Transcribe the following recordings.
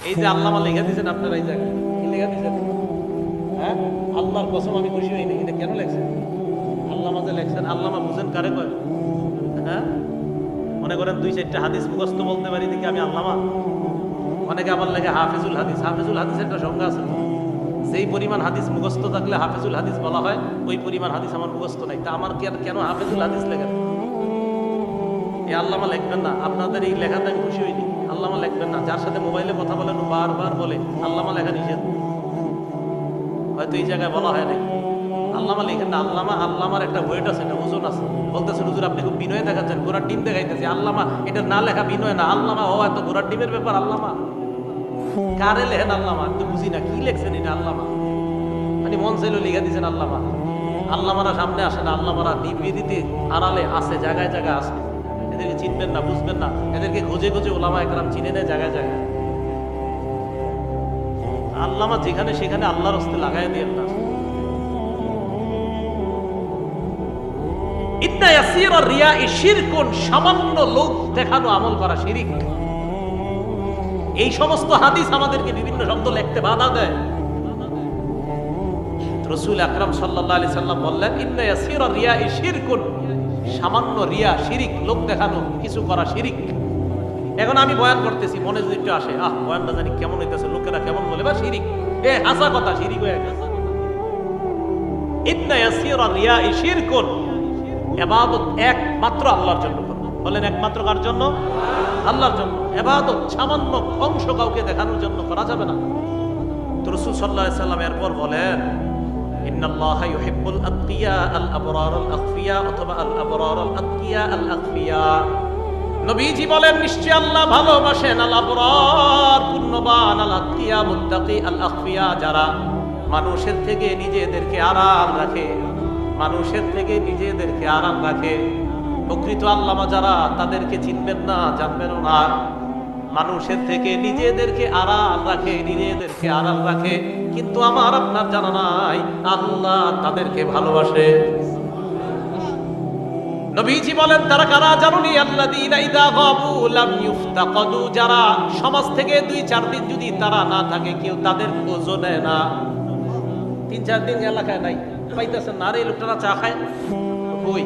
এই যে আল্লামা লেখা দিয়েছেন আপনারা, এই জায়গায় কি লেখা দিয়েছেন? হ্যাঁ, আল্লাহর কসম আমি খুশি হইনি। এটা কেন লেখছেন? আল্লামা যে লেখছেন, আল্লামা বুঝেন কারে কয়? হ্যাঁ, মনে করেন 2-4টা হাদিস মুখস্থ বলতে পারি দেখি আমি আল্লামা। অনেকে আবার লেখে হাফিজুল হাদিস। হাফিজুল হাদিসের একটা সংজ্ঞা আছে, যেই পরিমাণ হাদিস মুখস্থ থাকলে হাফিজুল হাদিস বলা হয়, ওই পরিমাণ হাদিস আমার মুখস্থ নাই। তা আমার কেন হাফিজুল হাদিস লেখেন? এই আল্লামা লিখবেন না। আপনাদের এই লেখাতে আমি খুশি হইনি। আল্লামা লিখবেন না। যার সাথে মোবাইলে কথা বলেন বারবার বলে আল্লামা লেখা নিষেধ, হয়তো এই জায়গায় বলা হয় নাই। আল্লামা লিখেন না। আল্লামার একটা ওয়েট আছে, একটা ওজন আছে। বলতেছেন হুজুর আপনি খুব বিনয় দেখাচ্ছেন, ঘোড়ার ডিম দেখাইতেছি। আল্লামা এটা না লেখা বিনয় না। আল্লামা ও এত ঘোড়ার ডিমের ব্যাপার। আল্লামা কারে লেখেন? আল্লামা আমি তো বুঝি না কি লেখছেন এটা। আল্লামা মানে মন চাইলো লিখে দিয়েছেন আল্লামা। আল্লামারা সামনে আসে না। আল্লামারা নিবৃত্তিতে আড়ালে আছে, জায়গায় জায়গায় আছে। এদেরকে চিনবেন না, বুঝবেন না। এদেরকে খুঁজে খুঁজে ওলামা একরাম চিনে নেয় জায়গায় জায়গায়। আল্লামা যেখানে সেখানে আল্লাহর হস্তে লাগাই দিয়ে না। ইন্না ইয়াসীরা রিয়াই শিরকুন, সামান্য লোক দেখানো আমল করা শিরিক। এই সমস্ত হাদিস আমাদেরকে বিভিন্ন শব্দ লিখতে বাধা দেয়। রাসূল আকরাম সাল্লাল্লাহু আলাইহি সাল্লাম বললেন ইন্না ইয়াসীরা রিয়াই শিরকুন, সামান্য রিয়া শিরিক, লোক দেখানো কিছু করা শিরিক। এখন আমি বয়ান করতেছি, মনে যদি একটু আসে বয়ানটা জানি কেমন হইতেছে, লোকেরা কেমন বলে, বা শিরিক, হাসা কথা, শিরিক হয়ে গেছে। ইন্না ইয়াসীরা রিয়াই শিরকুন, ইবাদত একমাত্র আল্লাহর জন্য করো। বলেন একমাত্র কার জন্য? আল্লাহর জন্য। ইবাদত সামান্য অংশ কাউকে দেখানোর জন্য করা যাবে না। তো রাসূল সাল্লাল্লাহু আলাইহি সাল্লাম এরপর বলেন ইন্নাল্লাহা ইউহিব্বুল আতকিয়া আল আবরার আল আখফিয়া, অথবা আল আবরার আল আতকিয়া আল আখফিয়া। নবীজি বলেন নিশ্চয় আল্লাহ ভালোবাসেন আল আবরার পুণ্যবান, আল আতকিয়া মুত্তাকি, আল আখফিয়া যারা মানুষের থেকে নিজেদেরকে আড়াল রাখে, মানুষের থেকে নিজেদেরকে আড়াল রাখে। প্রকৃত আল্লামা যারা, তাদেরকে চিনবেন না, জানবেনও না। মানুষের থেকে নিজেদেরকে আড়াল রাখে, নিজেদেরকে আড়াল রাখে, কিন্তু আমার আপনার জানা নাই আল্লাহ তাদেরকে ভালোবাসে। নবীজি বলেন তারা কারা জানুনি? আল্লাযীনা ইযা গাবু লাম ইফতাকাদু, যারা সমাজ থেকে 2-4 দিন যদি তারা না থাকে, কেউ তাদের খোঁজও নেয় না। 3-4 দিন এলাকায় নাই, পাইতেছেন না, আরে এই লোকটা চা খায় কই,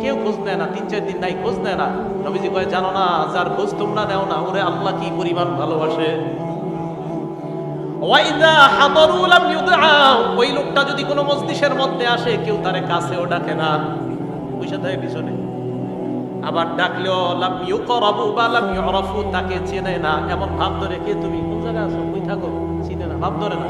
কেউ খোঁজ নেয় না। 3-4 দিন নাই, খোঁজ নেয় না। নবীজি কয় জানো না, যার খোঁজ তোমরা নেও না, ওরে আল্লাহ কি পরিমাণ ভালোবাসে। ওয়াইদা হাদারু লাম ইউদআউ, ওই লোকটা যদি কোনো মজলিসের মধ্যে আসে, কেউ তারে কাছেও ডাকে না, বসে থাকে পিছনে। আবার ডাকলেও লাম ইউকরাবু বা লাম ইউরাফু, তাকে চেনে না। এমন ভাব ধরে, কে তুমি, কোন জায়গায় আছো, কই থাকো, চিনে না, ভাব ধরে না।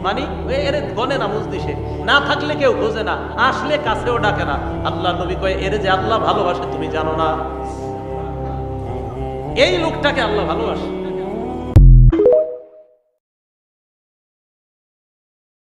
মানে এর গনে না, মজলিসে না থাকলে কেউ খোঁজে না, আসলে কাছেও ডাকে না। আল্লাহ নবী কয় এর যে আল্লাহ ভালোবাসে তুমি জানো না? এই লোকটাকে আল্লাহ ভালোবাসে।